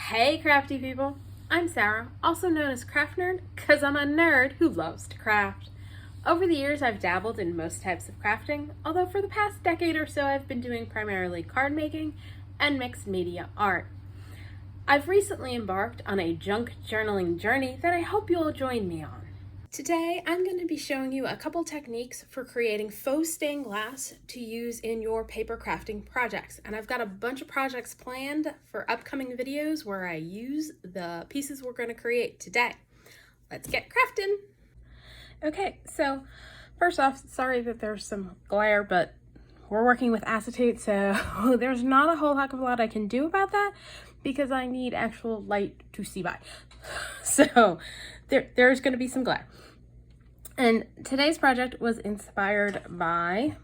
Hey crafty people, I'm Sarah, also known as Craft Nerd because I'm a nerd who loves to craft. Over the years I've dabbled in most types of crafting, although for the past decade or so I've been doing primarily card making and mixed media art. I've recently embarked on a junk journaling journey that I hope you'll join me on. Today, I'm going to be showing you a couple techniques for creating faux stained glass to use in your paper crafting projects. And I've got a bunch of projects planned for upcoming videos where I use the pieces we're going to create today. Let's get crafting. Okay, so first off, sorry that there's some glare, but we're working with acetate, so there's not a whole heck of a lot I can do about that because I need actual light to see by. So there's going to be some glare. And today's project was inspired by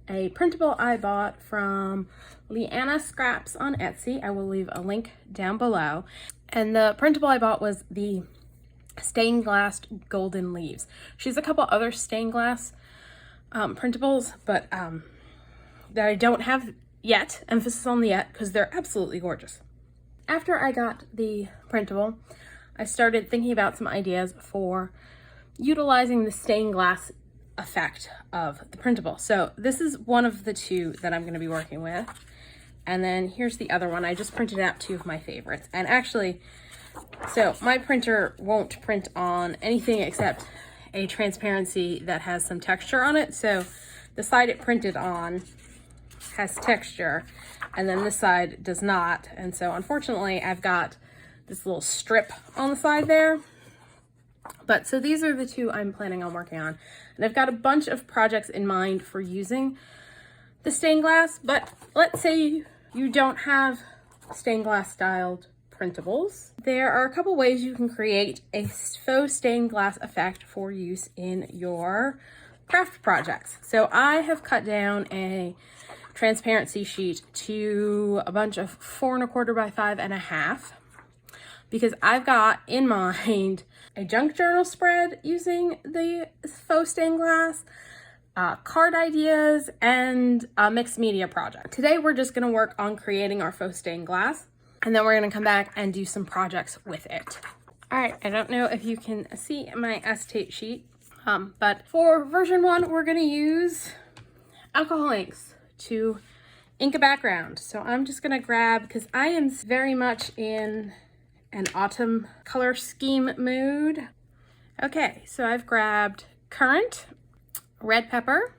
a printable I bought from Leanna Scraps on Etsy. I will leave a link down below. And the printable I bought was the stained glass golden leaves. She has a couple other stained glass printables, but that I don't have yet, emphasis on the yet, because they're absolutely gorgeous. After I got the printable, I started thinking about some ideas for utilizing the stained glass effect of the printable. So this is one of the two that I'm going to be working with. And then here's the other one. I just printed out two of my favorites. And actually, so my printer won't print on anything except a transparency that has some texture on it. So the side it printed on has texture and then this side does not. And so unfortunately I've got this little strip on the side there. But so these are the two I'm planning on working on. And I've got a bunch of projects in mind for using the stained glass, but let's say you don't have stained glass styled printables. There are a couple ways you can create a faux stained glass effect for use in your craft projects. So I have cut down a transparency sheet to a bunch of 4 1/4 by 5 1/2 because I've got in mind a junk journal spread using the faux stained glass, card ideas, and a mixed media project. Today we're just going to work on creating our faux stained glass, and then we're going to come back and do some projects with it. All right, I don't know if you can see my acetate sheet, but for version 1 we're going to use alcohol inks to ink a background. So I'm just going to grab, because I am very much in an autumn color scheme mood. Okay, so I've grabbed Currant, red pepper,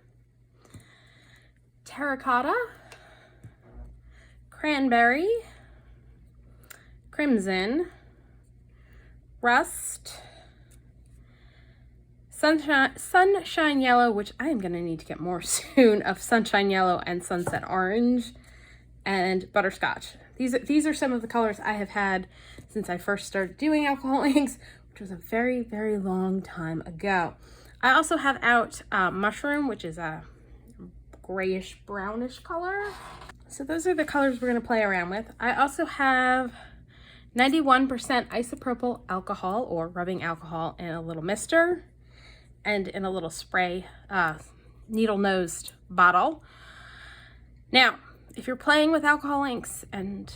Terra Cotta, Cranberry, crimson, rust, sunshine yellow, which I am going to need to get more soon, of sunshine yellow and sunset orange, and butterscotch. These are some of the colors I have had since I first started doing alcohol inks, which was a very, very long time ago. I also have out mushroom, which is a grayish brownish color. So those are the colors we're going to play around with. I also have 91% isopropyl alcohol, or rubbing alcohol, in a little mister and in a little spray needle-nosed bottle. Now, if you're playing with alcohol inks and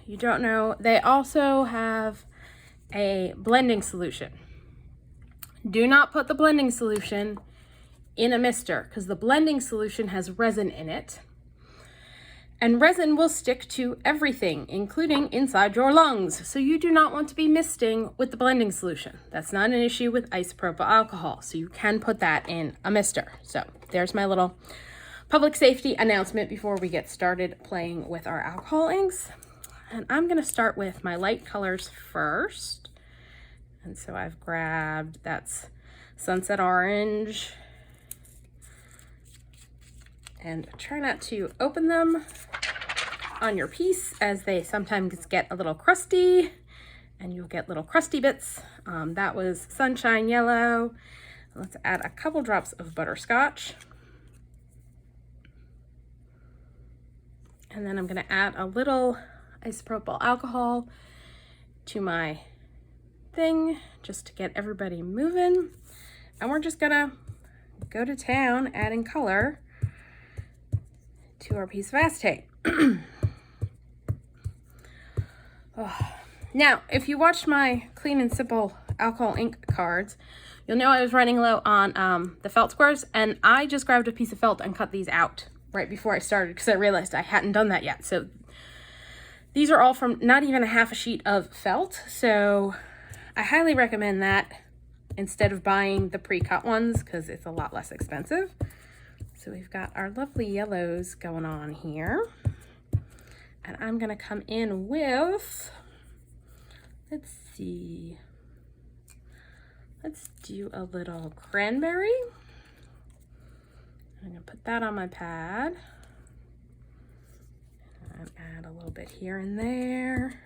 you don't know, they also have a blending solution. Do not put the blending solution in a mister because the blending solution has resin in it. And resin will stick to everything, including inside your lungs. So you do not want to be misting with the blending solution. That's not an issue with isopropyl alcohol. So you can put that in a mister. So there's my little public safety announcement before we get started playing with our alcohol inks. And I'm going to start with my light colors first. And so I've grabbed, that's sunset orange. And try not to open them on your piece, as they sometimes get a little crusty and you'll get little crusty bits. That was sunshine yellow. Let's add a couple drops of butterscotch. And then I'm going to add a little isopropyl alcohol to my thing just to get everybody moving. And we're just going to go to town adding color to our piece of acetate. Now, if you watched my Clean and Simple alcohol ink cards, you'll know I was running low on the felt squares, and I just grabbed a piece of felt and cut these out right before I started because I realized I hadn't done that yet. So these are all from not even a half a sheet of felt, so I highly recommend that instead of buying the pre-cut ones because it's a lot less expensive. So we've got our lovely yellows going on here. And I'm gonna come in with, let's see, let's do a little cranberry. I'm gonna put that on my pad. And add a little bit here and there.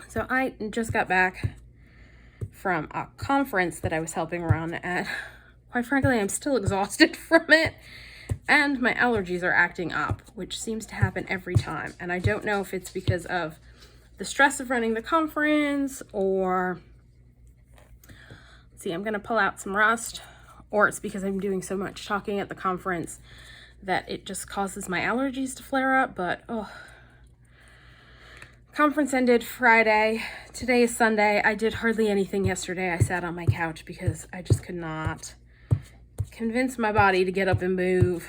So I just got back from a conference that I was helping run at. Quite frankly, I'm still exhausted from it, and my allergies are acting up, which seems to happen every time. And I don't know if it's because of the stress of running the conference, or see, I'm gonna pull out some rust, or it's because I'm doing so much talking at the conference that it just causes my allergies to flare up. But conference ended Friday. Today is Sunday. I did hardly anything yesterday. I sat on my couch because I just could not convince my body to get up and move.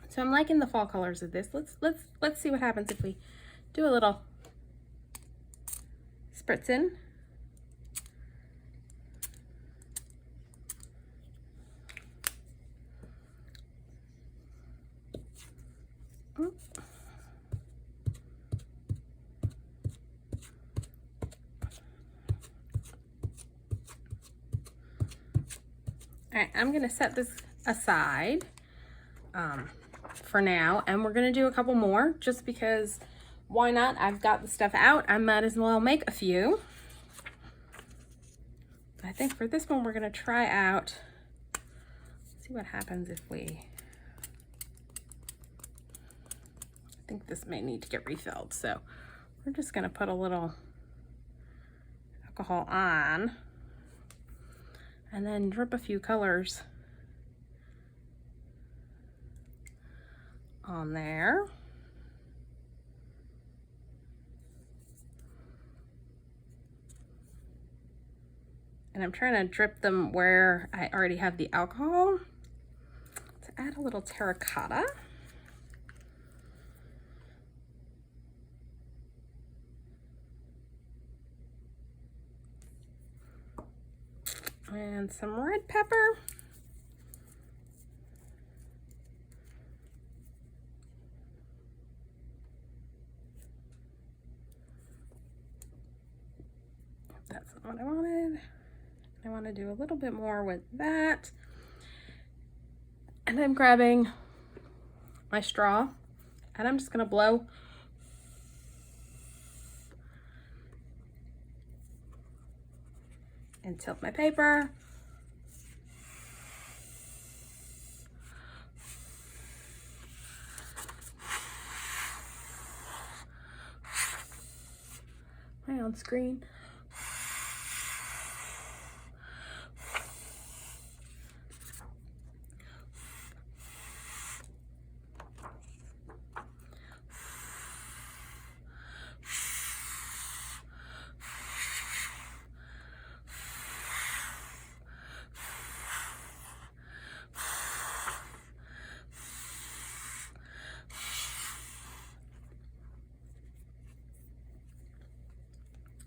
So I'm liking the fall colors of this. Let's see what happens if we do a little spritzing. All right, I'm gonna set this aside for now, and we're gonna do a couple more just because why not? I've got the stuff out. I might as well make a few. I think for this one, we're gonna try out, see what happens if we, I think this may need to get refilled. So we're just gonna put a little alcohol on and then drip a few colors on there. And I'm trying to drip them where I already have the alcohol. To add a little Terra Cotta. And some red pepper. That's not what I wanted. I want to do a little bit more with that. And I'm grabbing my straw and I'm just going to blow and tilt my paper. Am I on screen?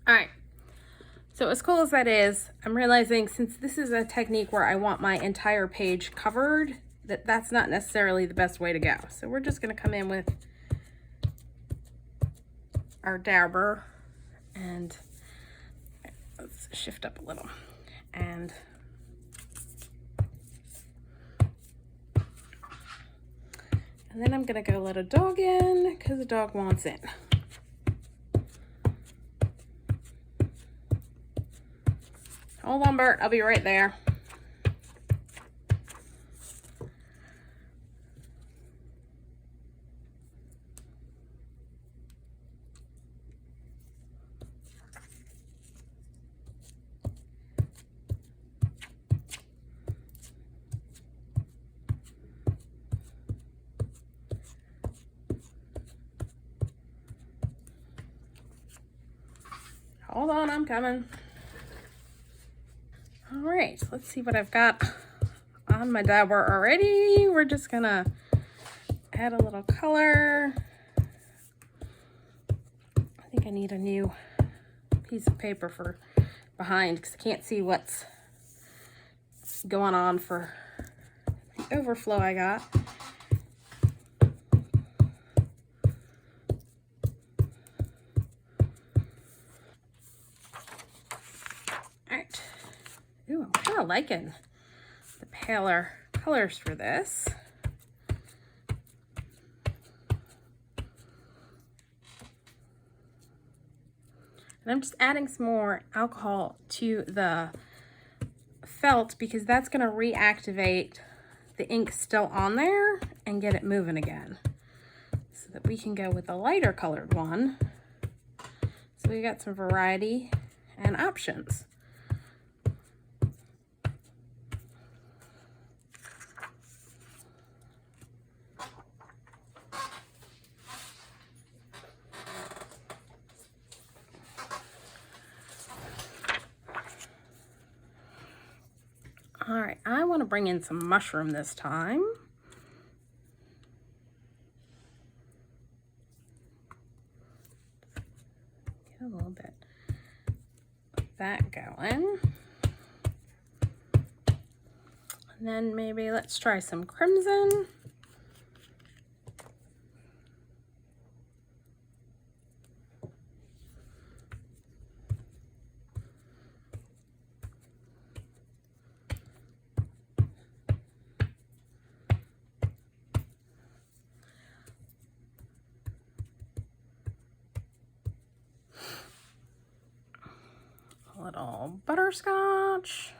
All right, so as cool as that is, I'm realizing since this is a technique where I want my entire page covered, that's not necessarily the best way to go. So we're just gonna come in with our dabber and let's shift up a little. And then I'm gonna go let a dog in because the dog wants in. Hold on, Bert, I'll be right there. Hold on, I'm coming. All right, let's see what I've got on my dabber already. We're just gonna add a little color. I think I need a new piece of paper for behind because I can't see what's going on for the overflow I got. Alright. Ooh, I'm kind of liking the paler colors for this. And I'm just adding some more alcohol to the felt because that's going to reactivate the ink still on there and get it moving again so that we can go with a lighter colored one. So we got some variety and options. All right, I want to bring in some mushroom this time. Get a little bit of that going. And then maybe let's try some crimson. A little butterscotch.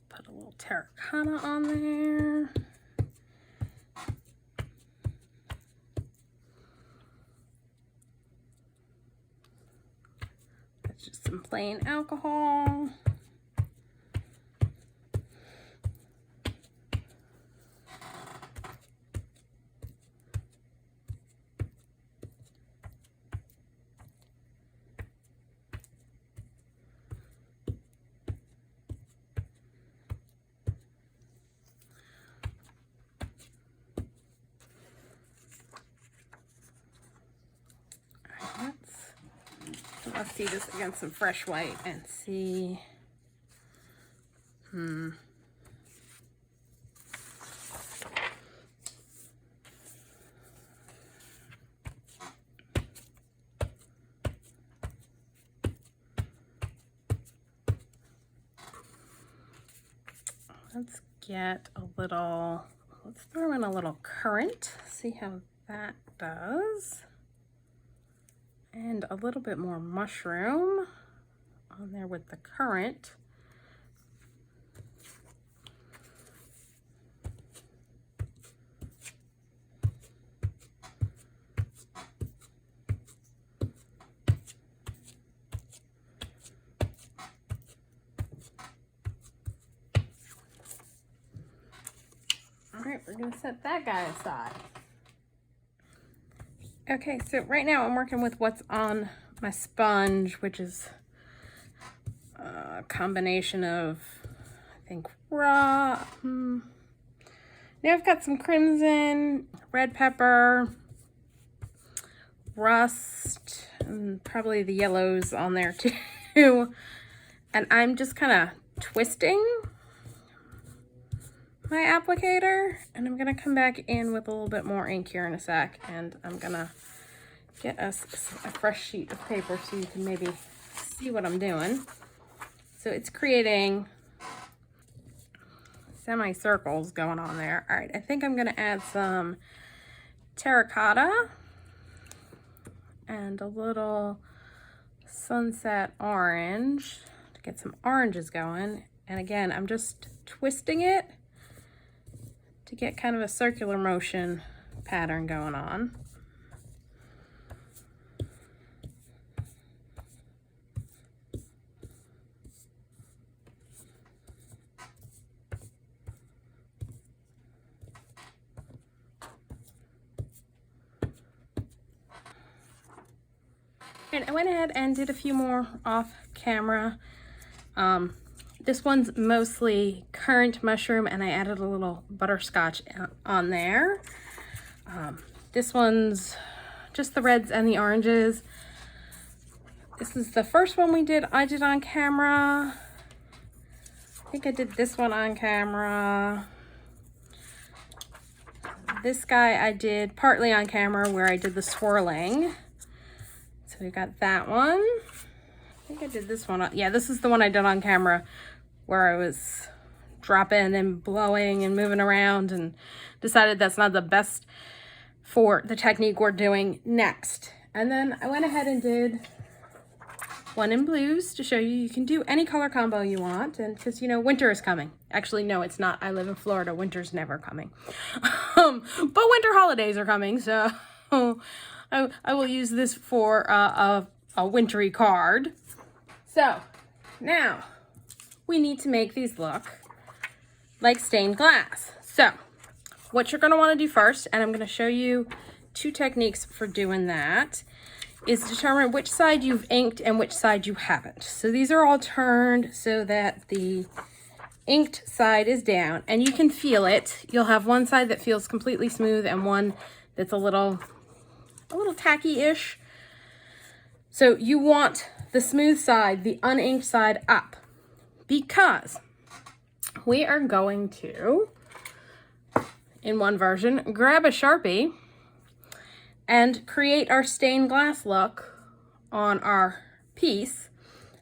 Put a little Terra Cotta on there. That's just some plain alcohol. Let's see this against some fresh white and see. Let's get a little, let's throw in a little currant, see how that does. And a little bit more mushroom on there with the currant. All right, we're gonna set that guy aside. Okay, so right now I'm working with what's on my sponge, which is a combination of, I think, raw. Now I've got some crimson, red pepper, rust, and probably the yellows on there too. And I'm just kind of twisting my applicator, and I'm gonna come back in with a little bit more ink here in a sec, and I'm gonna get us a fresh sheet of paper so you can maybe see what I'm doing. So it's creating semicircles going on there. All right, I think I'm gonna add some Terra Cotta and a little sunset orange to get some oranges going. And again, I'm just twisting it to get kind of a circular motion pattern going on. And I went ahead and did a few more off camera. This one's mostly currant mushroom, and I added a little butterscotch on there. This one's just the reds and the oranges. This is the first one I did on camera. I think I did this one on camera. This guy I did partly on camera where I did the swirling. So we got that one. I think I did this one. Yeah, this is the one I did on camera where I was dropping and blowing and moving around and decided that's not the best for the technique we're doing next. And then I went ahead and did one in blues to show you can do any color combo you want, and because you know winter is coming. Actually, no, it's not. I live in Florida. Winter's never coming. But winter holidays are coming, so I will use this for a wintry card. So now we need to make these look like stained glass. So what you're going to want to do first, and I'm going to show you 2 techniques for doing that, is determine which side you've inked and which side you haven't. So these are all turned so that the inked side is down, and you can feel it. You'll have one side that feels completely smooth and one that's a little tacky-ish. So you want the smooth side, the uninked side, up, because we are going to, in one version, grab a Sharpie and create our stained glass look on our piece.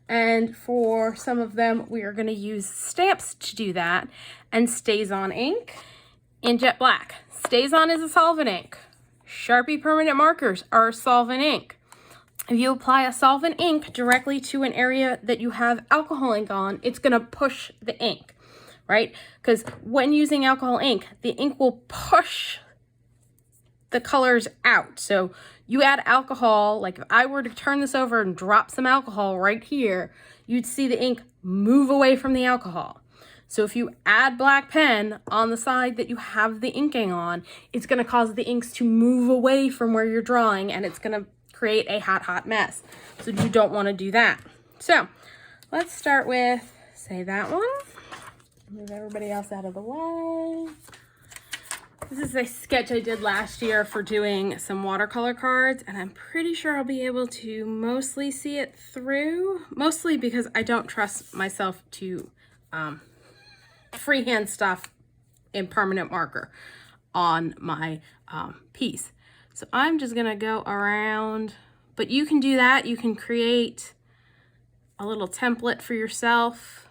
And for some of them, we are going to use stamps to do that, and StazOn ink in jet black. StazOn is a solvent ink. Sharpie permanent markers are a solvent ink. If you apply a solvent ink directly to an area that you have alcohol ink on, it's going to push the ink, right? Because when using alcohol ink, the ink will push the colors out. So you add alcohol, like if I were to turn this over and drop some alcohol right here, you'd see the ink move away from the alcohol. So if you add black pen on the side that you have the inking on, it's going to cause the inks to move away from where you're drawing, and it's going to create a hot mess. So you don't want to do that. So let's start with, say, that one. Move everybody else out of the way. This is a sketch I did last year for doing some watercolor cards, and I'm pretty sure I'll be able to mostly see it through, mostly because I don't trust myself to freehand stuff in permanent marker on my piece. So I'm just gonna go around, but you can do that. You can create a little template for yourself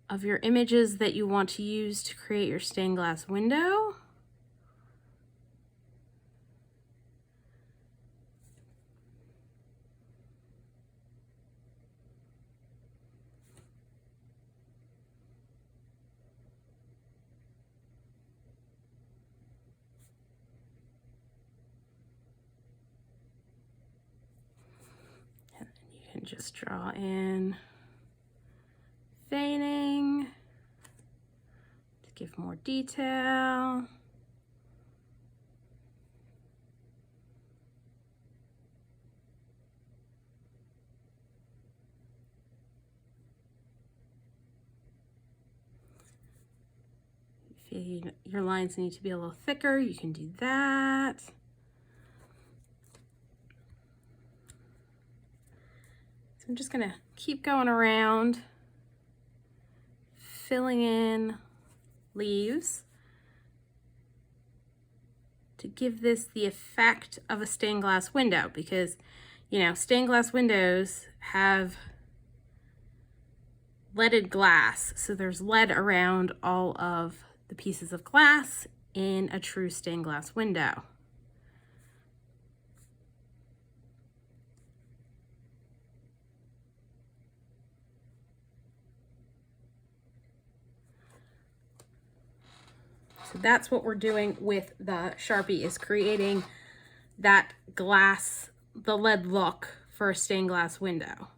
of your images that you want to use to create your stained glass window. And then you can just draw in veining to give more detail. If your lines need to be a little thicker, you can do that. So I'm just gonna keep going around, filling in leaves to give this the effect of a stained glass window, because you know stained glass windows have leaded glass, so there's lead around all of the pieces of glass in a true stained glass window. So that's what we're doing with the Sharpie, is creating that glass, the lead look for a stained glass window.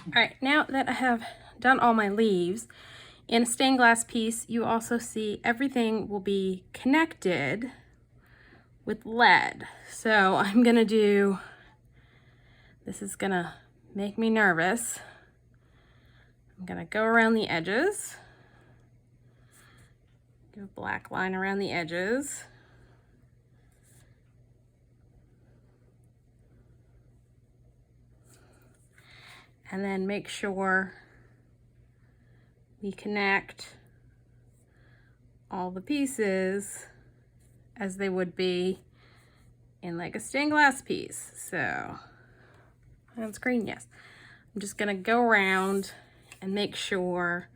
All right, now that I have done all my leaves, in a stained glass piece, you also see everything will be connected with lead. So I'm gonna do, this is gonna make me nervous. I'm gonna go around the edges, give a black line around the edges. And then make sure we connect all the pieces as they would be in like a stained glass piece. So, that's green, yes. I'm just gonna go around and make sure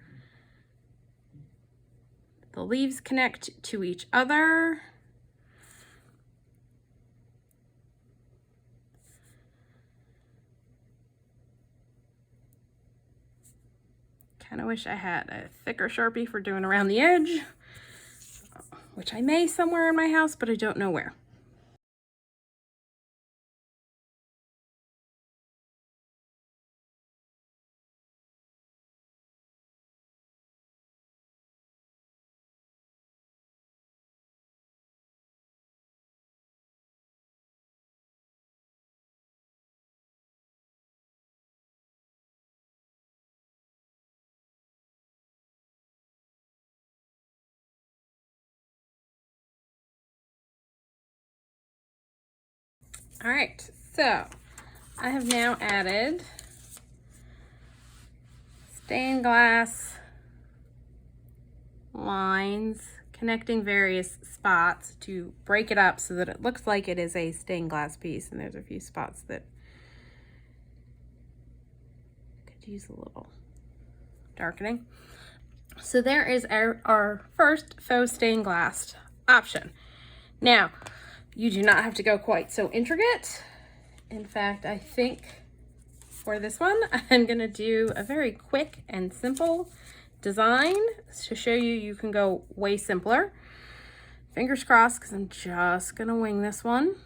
the leaves connect to each other. Kind of wish I had a thicker Sharpie for doing around the edge, which I may somewhere in my house, but I don't know where. All right, so I have now added stained glass lines connecting various spots to break it up so that it looks like it is a stained glass piece. And there's a few spots that could use a little darkening. So there is our first faux stained glass option. Now, you do not have to go quite so intricate. In fact, I think for this one, I'm gonna do a very quick and simple design to show you can go way simpler. Fingers crossed, because I'm just gonna wing this one.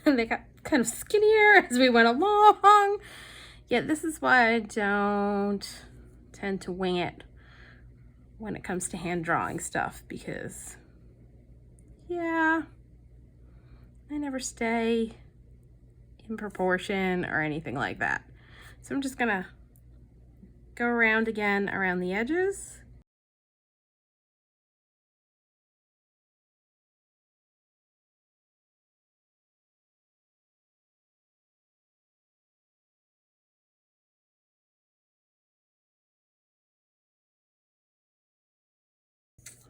And they got kind of skinnier as we went along. Yeah, this is why I don't tend to wing it when it comes to hand drawing stuff, because yeah, I never stay in proportion or anything like that. So I'm just gonna go around again around the edges.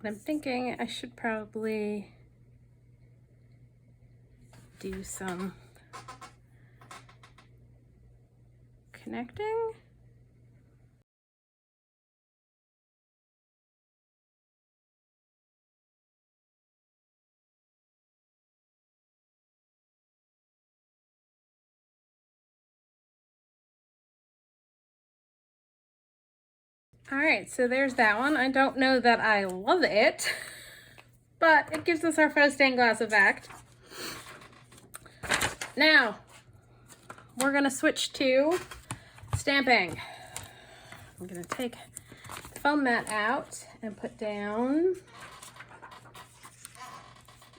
I'm thinking I should probably do some connecting. All right, so there's that one. I don't know that I love it, but it gives us our faux stained glass effect. Now, we're gonna switch to stamping. I'm gonna take the foam mat out and put down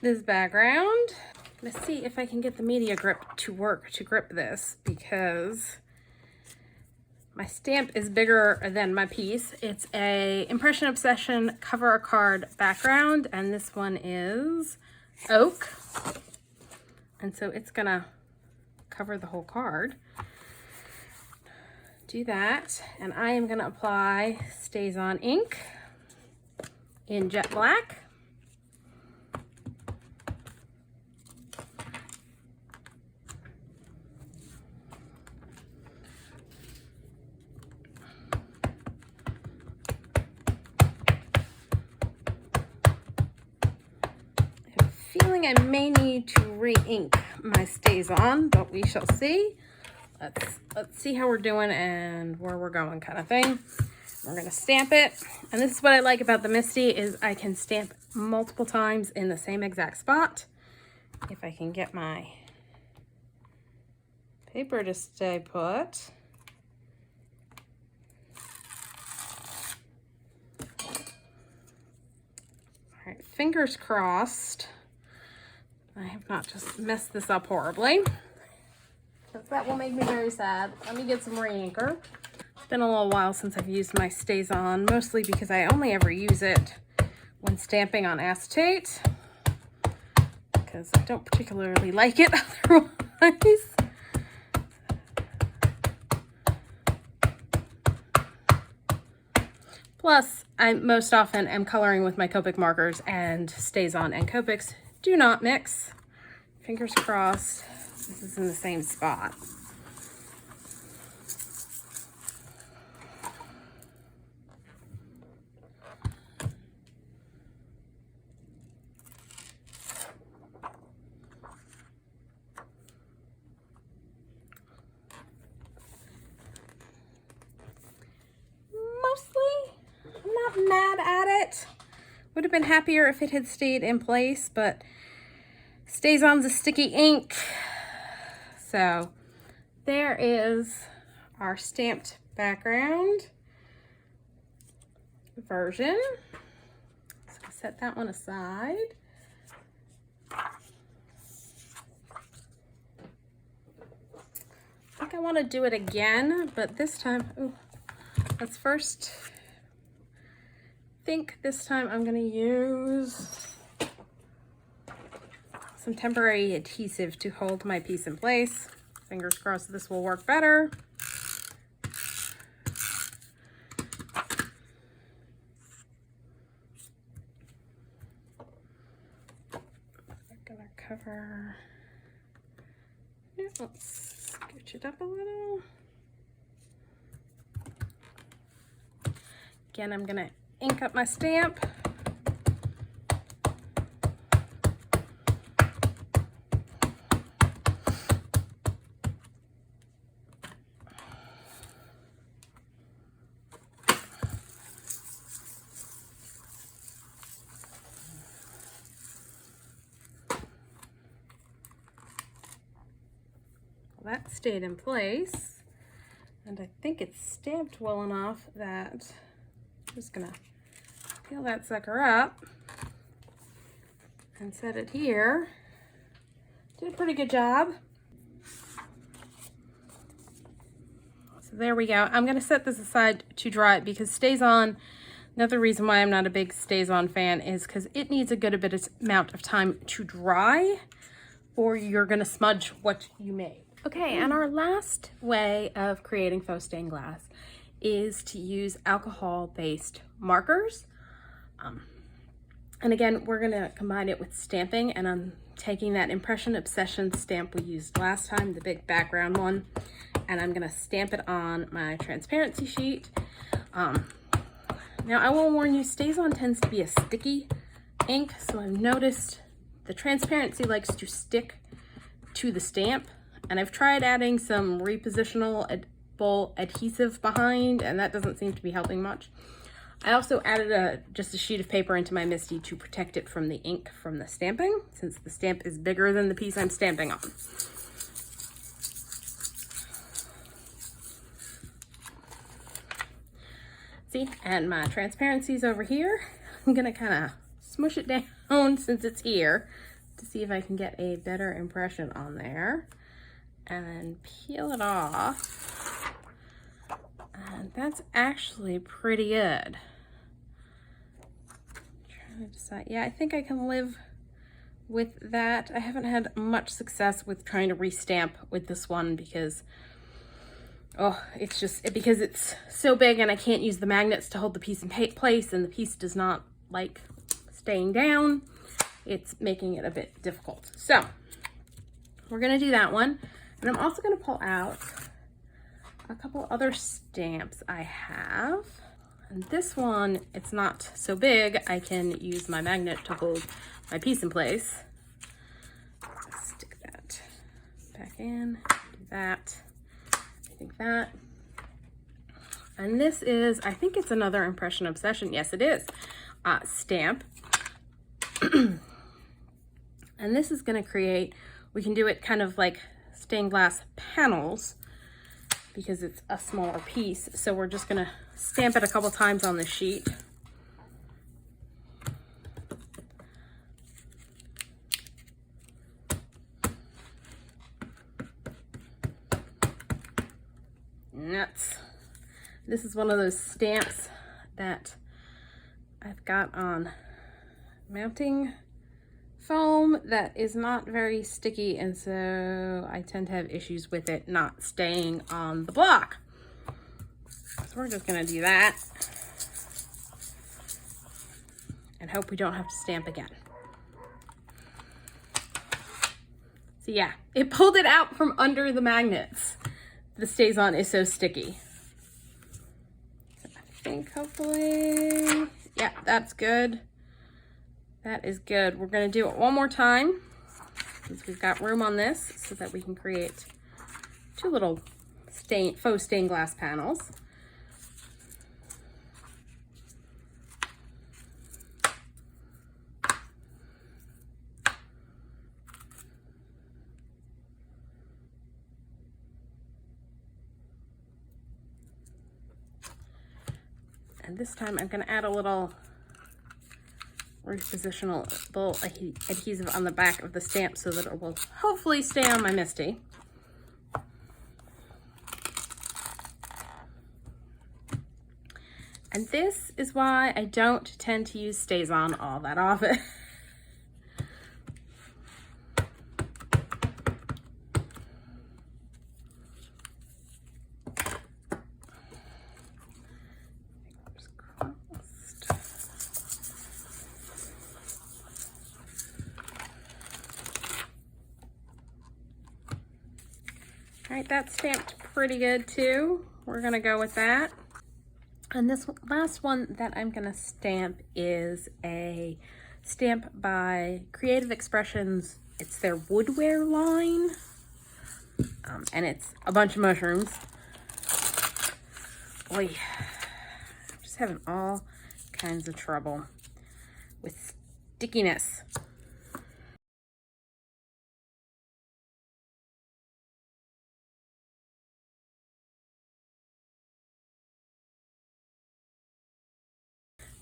this background. Let's see if I can get the media grip to work to grip this, because my stamp is bigger than my piece. It's a Impression Obsession Cover a Card background, and this one is oak. And so it's gonna cover the whole card. Do that, and I am gonna apply StazOn ink in jet black. feeling I may need to re-ink my StazOn, but we shall see. Let's see how we're doing and where we're going, kind of thing. We're gonna stamp it, and this is what I like about the Misty is I can stamp multiple times in the same exact spot. If I can get my paper to stay put. All right, fingers crossed. I have not just messed this up horribly, because that will make me very sad. Let me get some re-inker. It's been a little while since I've used my StazOn, mostly because I only ever use it when stamping on acetate, because I don't particularly like it otherwise. Plus, I most often am coloring with my Copic markers, and StazOn and Copics do not mix. Fingers crossed this is in the same spot. Mad at it. Would have been happier if it had stayed in place, but StazOn's a sticky ink. So there is our stamped background version. So I'll set that one aside. I think I want to do it again, but this time, let's first this time I'm going to use some temporary adhesive to hold my piece in place. Fingers crossed this will work better. I'm going to cover. Yeah, let's scooch it up a little. Again, I'm going to ink up my stamp. Well, that stayed in place, and I think it's stamped well enough that I'm just gonna peel that sucker up and set it here. Did a pretty good job. So there we go. I'm gonna set this aside to dry because StazOn, another reason why I'm not a big StazOn fan is because it needs a good amount of time to dry, or you're gonna smudge what you made. Okay, and our last way of creating faux stained glass is to use alcohol-based markers. And again, we're gonna combine it with stamping, and I'm taking that Impression Obsession stamp we used last time, the big background one, and I'm gonna stamp it on my transparency sheet. Now I will warn you, StazOn tends to be a sticky ink, so I've noticed the transparency likes to stick to the stamp, and I've tried adding some repositionable adhesive behind, and that doesn't seem to be helping much. I also added just a sheet of paper into my Misty to protect it from the ink from the stamping, since the stamp is bigger than the piece I'm stamping on. See, and my transparency's over here. I'm gonna kind of smush it down since it's here to see if I can get a better impression on there, and peel it off. And that's actually pretty good. Trying to decide. Yeah, I think I can live with that. I haven't had much success with trying to restamp with this one because, it's just because it's so big and I can't use the magnets to hold the piece in place, and the piece does not like staying down. It's making it a bit difficult. So we're gonna do that one. And I'm also gonna pull out a couple other stamps I have. And this one, it's not so big. I can use my magnet to hold my piece in place. in, do that, I think that. And this is, I think it's another Impression Obsession. Yes, it is. Stamp. And this is going to create, we can do it kind of like stained glass panels because it's a smaller piece. So we're just going to stamp it a couple times on the sheet. Nuts. This is one of those stamps that I've got on mounting foam that is not very sticky, and so I tend to have issues with it not staying on the block. So we're just gonna do that and hope we don't have to stamp again. So yeah, it pulled it out from under the magnets. The StazOn is so sticky. So I think hopefully, yeah, that's good. That is good. We're gonna do it one more time since we've got room on this so that we can create two little faux stained glass panels. And this time I'm going to add a little repositional adhesive on the back of the stamp so that it will hopefully stay on my Misty. And this is why I don't tend to use StazOn all that often. All right, that's stamped pretty good too. We're gonna go with that. And this last one that I'm gonna stamp is a stamp by Creative Expressions. It's their woodware line. And it's a bunch of mushrooms. Boy, I'm just having all kinds of trouble with stickiness.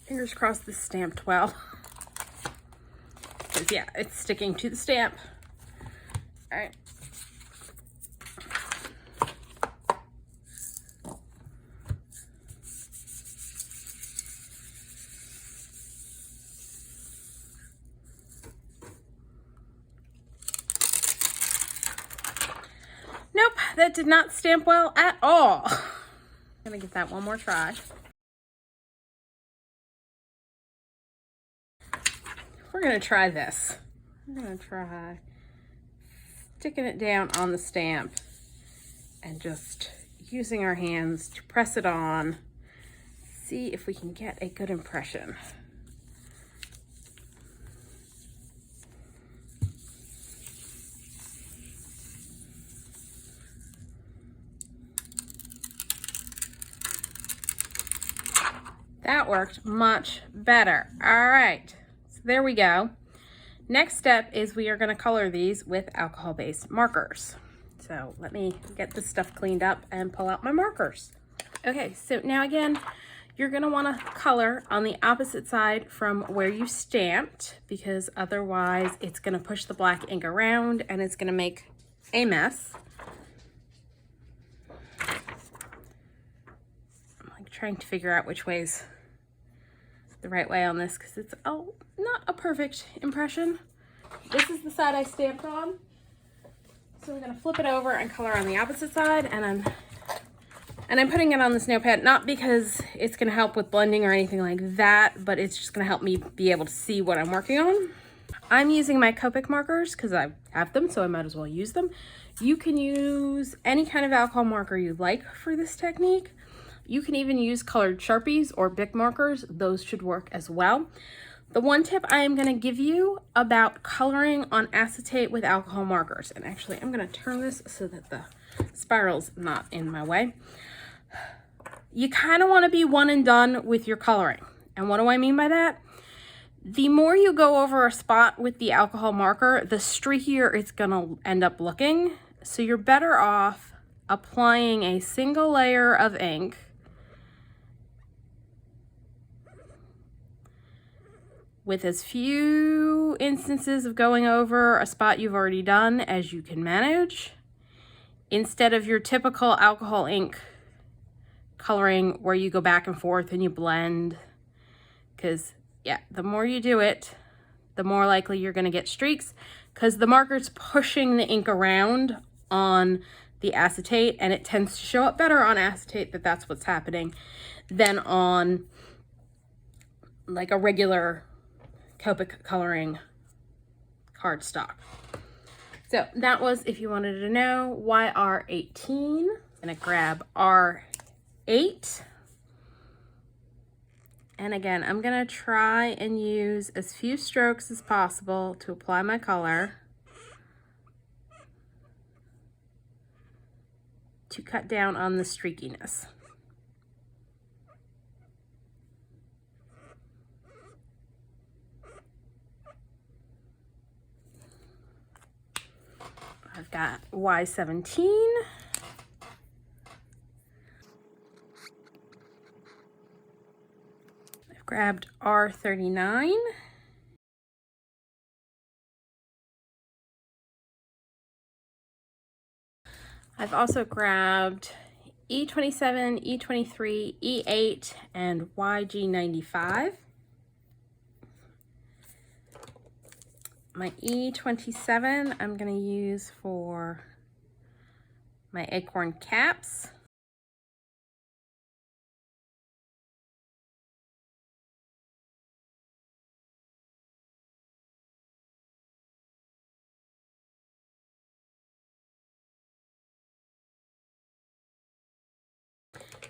Fingers crossed this stamped well. Because yeah, it's sticking to the stamp. All right. Nope, that did not stamp well at all. I'm gonna give that one more try. We're gonna try this. I'm gonna try sticking it down on the stamp and just using our hands to press it on. See if we can get a good impression. That worked much better. All right. There we go. Next step is we are going to color these with alcohol-based markers. So let me get this stuff cleaned up and pull out my markers. Okay, so now again, you're going to want to color on the opposite side from where you stamped, because otherwise it's going to push the black ink around and it's going to make a mess. I'm like trying to figure out which way's the right way on this because it's not a perfect impression. This is the side I stamped on, so I'm gonna flip it over and color on the opposite side, and I'm putting it on this notepad not because it's gonna help with blending or anything like that, but it's just gonna help me be able to see what I'm working on. I'm using my Copic markers because I have them, so I might as well use them. You can use any kind of alcohol marker you like for this technique. You can even use colored Sharpies or Bic markers. Those should work as well. the one tip I am going to give you about coloring on acetate with alcohol markers, and actually I'm going to turn this so that the spiral's not in my way. You kind of want to be one and done with your coloring. And what do I mean by that? The more you go over a spot with the alcohol marker, the streakier it's going to end up looking. So you're better off applying a single layer of ink with as few instances of going over a spot you've already done as you can manage, instead of your typical alcohol ink coloring where you go back and forth and you blend. Because yeah, the more you do it, the more likely you're going to get streaks, because the marker's pushing the ink around on the acetate, and it tends to show up better on acetate that that's what's happening than on like a regular Copic coloring cardstock. So that was, if you wanted to know, why R18. I'm gonna grab R8. And again, I'm gonna try and use as few strokes as possible to apply my color to cut down on the streakiness. I've got Y17. I've grabbed R39. I've also grabbed E27, E23, E8, and YG95. My E27 I'm going to use for my acorn caps.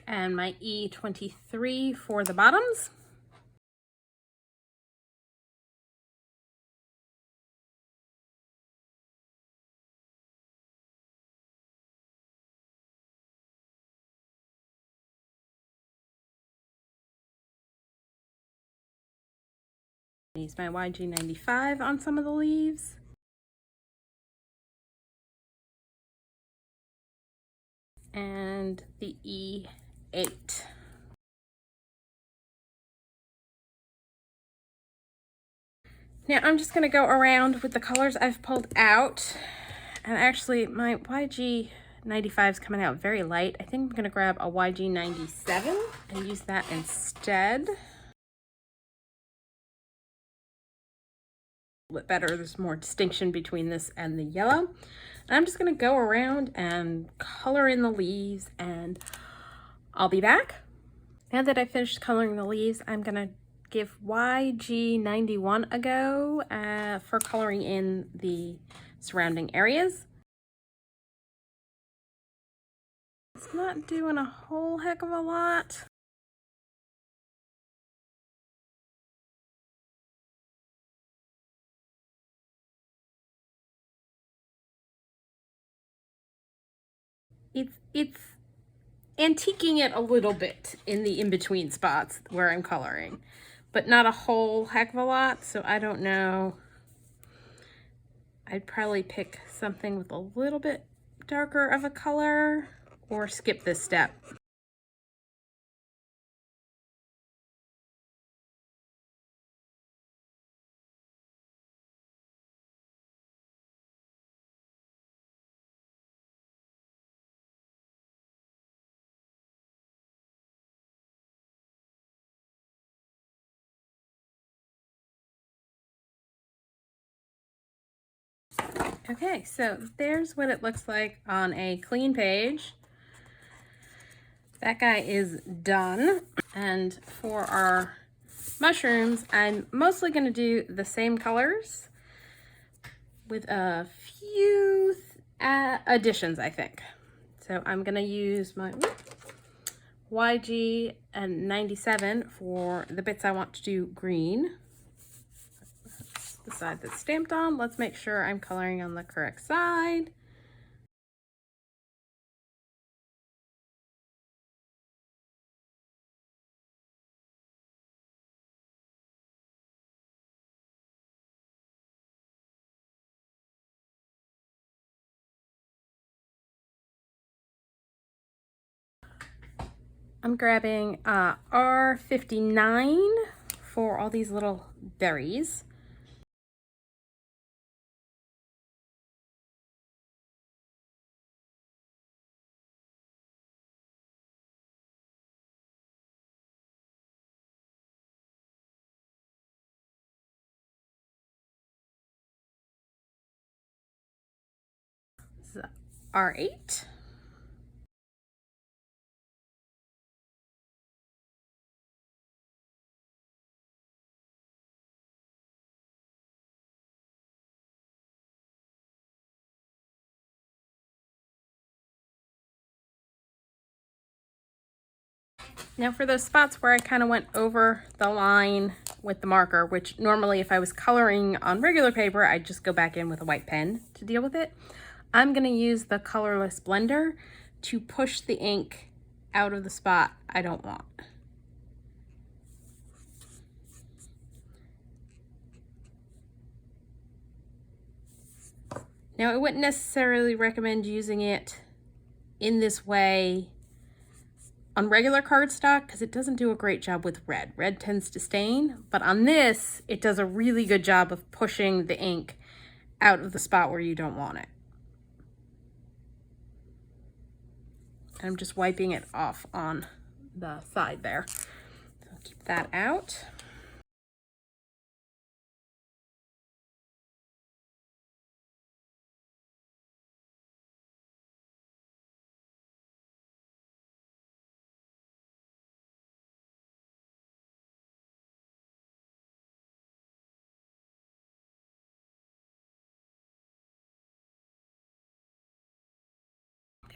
And my E23 for the bottoms. Use my YG95 on some of the leaves. And the E8. Now I'm just going to go around with the colors I've pulled out. And actually my YG95 is coming out very light. I think I'm going to grab a YG97 and use that instead. A bit better, there's more distinction between this and the yellow. And I'm just going to go around and color in the leaves, and I'll be back. Now that I've finished coloring the leaves, I'm going to give YG91 a go for coloring in the surrounding areas. It's not doing a whole heck of a lot. It's antiquing it a little bit in the in-between spots where I'm coloring, but not a whole heck of a lot, so I don't know. I'd probably pick something with a little bit darker of a color or skip this step. Okay, so there's what it looks like on a clean page. That guy is done. And for our mushrooms, I'm mostly going to do the same colors with a few additions, I think. So I'm going to use my YG and 97 for the bits I want to do green. the side that's stamped on. Let's make sure I'm coloring on the correct side. I'm grabbing R59 for all these little berries. This is R8. Now for those spots where I kind of went over the line with the marker, which normally if I was coloring on regular paper, I'd just go back in with a white pen to deal with it. I'm going to use the colorless blender to push the ink out of the spot I don't want. Now I wouldn't necessarily recommend using it in this way on regular cardstock because it doesn't do a great job with red. Red tends to stain, but on this, it does a really good job of pushing the ink out of the spot where you don't want it. And I'm just wiping it off on the side there. So keep that out.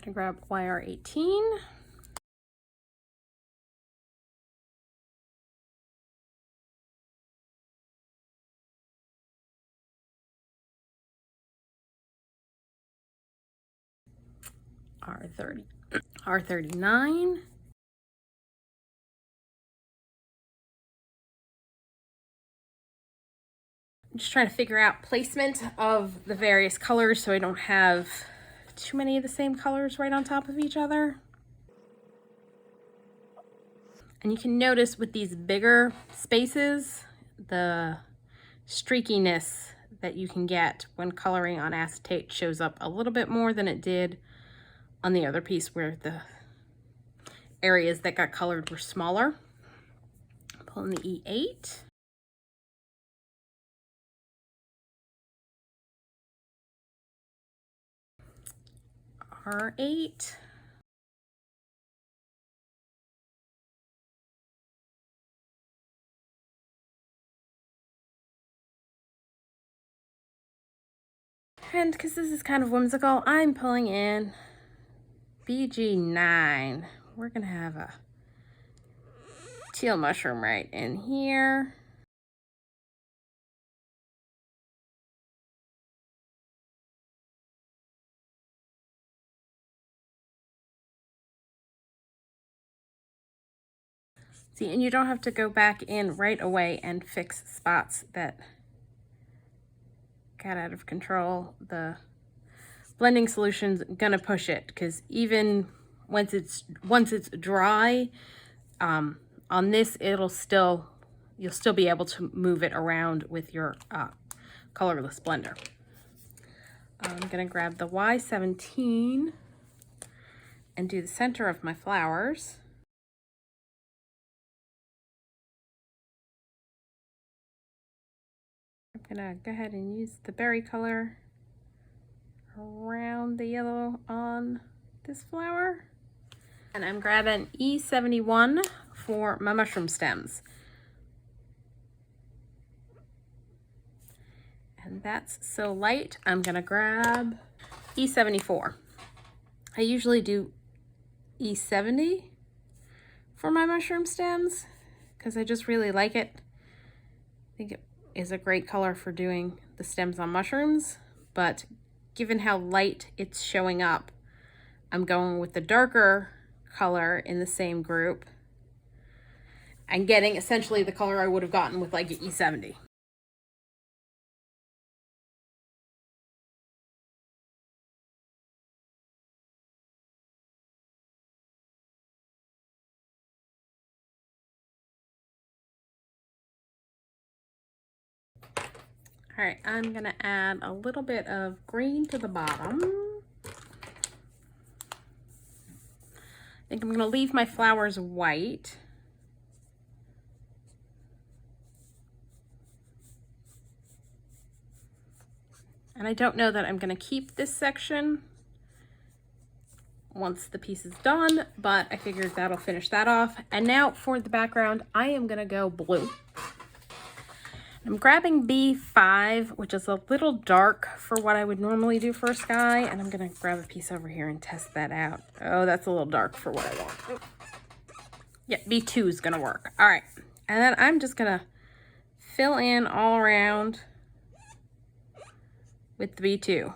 Gonna grab YR18. R30, R39. I'm just trying to figure out placement of the various colors so I don't have too many of the same colors right on top of each other. And you can notice with these bigger spaces, the streakiness that you can get when coloring on acetate shows up a little bit more than it did on the other piece where the areas that got colored were smaller. Pulling the E8. R8. And because this is kind of whimsical, I'm pulling in BG9. We're gonna have a teal mushroom right in here. See, and you don't have to go back in right away and fix spots that got out of control. The blending solution's gonna push it because even once it's dry, on this you'll still be able to move it around with your colorless blender. I'm gonna grab the Y17 and do the center of my flowers. I'm gonna go ahead and use the berry color around the yellow on this flower. And I'm grabbing E71 for my mushroom stems. And that's so light, I'm gonna grab E74. I usually do E70 for my mushroom stems because I just really like it. I think it is a great color for doing the stems on mushrooms, but given how light it's showing up, I'm going with the darker color in the same group and getting essentially the color I would have gotten with like an E70. All right, I'm gonna add a little bit of green to the bottom. I think I'm gonna leave my flowers white. And I don't know that I'm gonna keep this section once the piece is done, but I figured that'll finish that off. And now for the background, I am gonna go blue. I'm grabbing B5, which is a little dark for what I would normally do for a sky, and I'm gonna grab a piece over here and test that out. Oh, that's a little dark for what I want. Yeah, B2 is gonna work. All right, and then I'm just gonna fill in all around with the B2.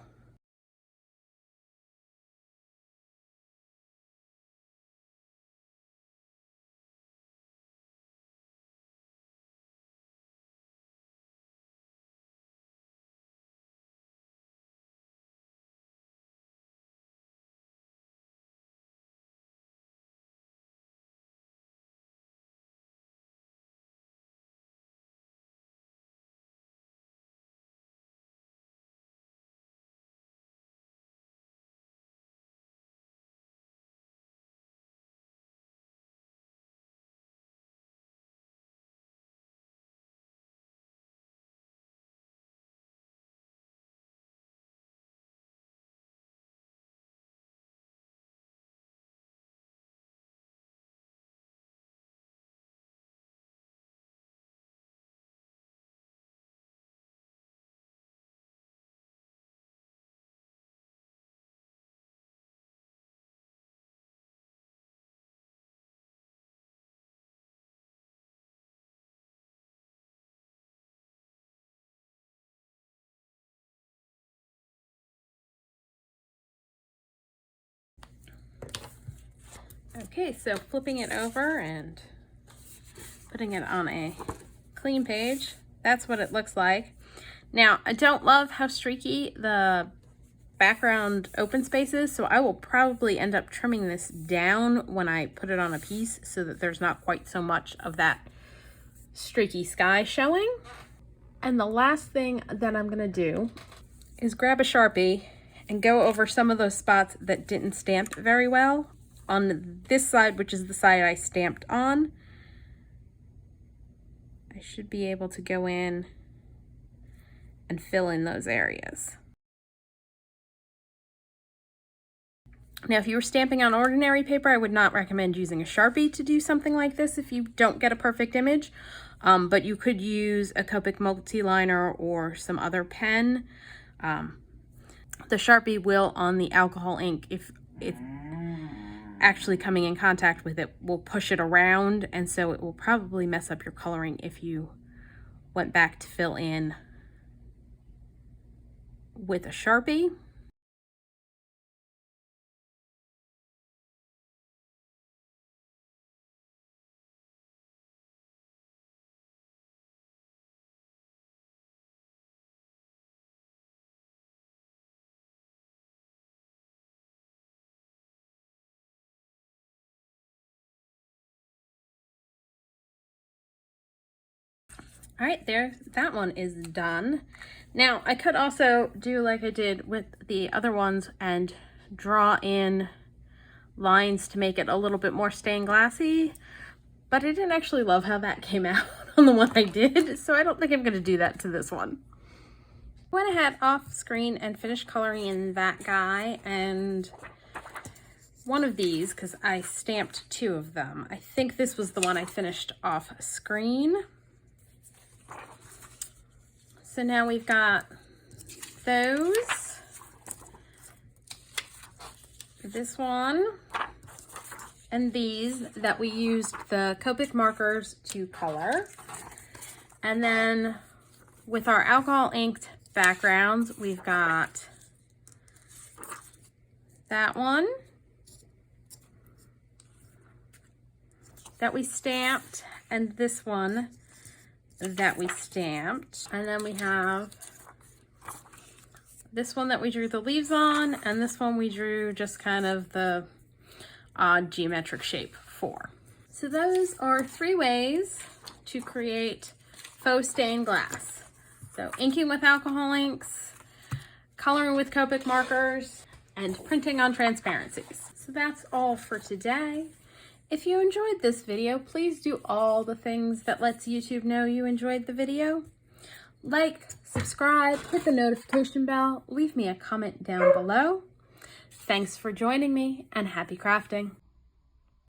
Okay, so flipping it over and putting it on a clean page, that's what it looks like. Now, I don't love how streaky the background open space is, so I will probably end up trimming this down when I put it on a piece so that there's not quite so much of that streaky sky showing. And the last thing that I'm gonna do is grab a Sharpie and go over some of those spots that didn't stamp very well on this side, which is the side I stamped on. I should be able to go in and fill in those areas. Now, if you were stamping on ordinary paper, I would not recommend using a Sharpie to do something like this if you don't get a perfect image, but you could use a Copic multi-liner or some other pen. The Sharpie will, on the alcohol ink, if it's actually coming in contact with it, will push it around, and so it will probably mess up your coloring if you went back to fill in with a Sharpie. All right, there, that one is done. Now, I could also do like I did with the other ones and draw in lines to make it a little bit more stained glassy, but I didn't actually love how that came out on the one I did, so I don't think I'm gonna do that to this one. I went ahead off screen and finished coloring in that guy and one of these, because I stamped two of them. I think this was the one I finished off screen. So now we've got those, this one, and these that we used the Copic markers to color. And then with our alcohol inked backgrounds, we've got that one that we stamped, and this one that we stamped. And then we have this one that we drew the leaves on, and this one we drew just kind of the odd geometric shape for. So those are 3 ways to create faux stained glass. So inking with alcohol inks, coloring with Copic markers, and printing on transparencies. So that's all for today. If you enjoyed this video, please do all the things that lets YouTube know you enjoyed the video. Like, subscribe, hit the notification bell, leave me a comment down below. Thanks for joining me, and happy crafting.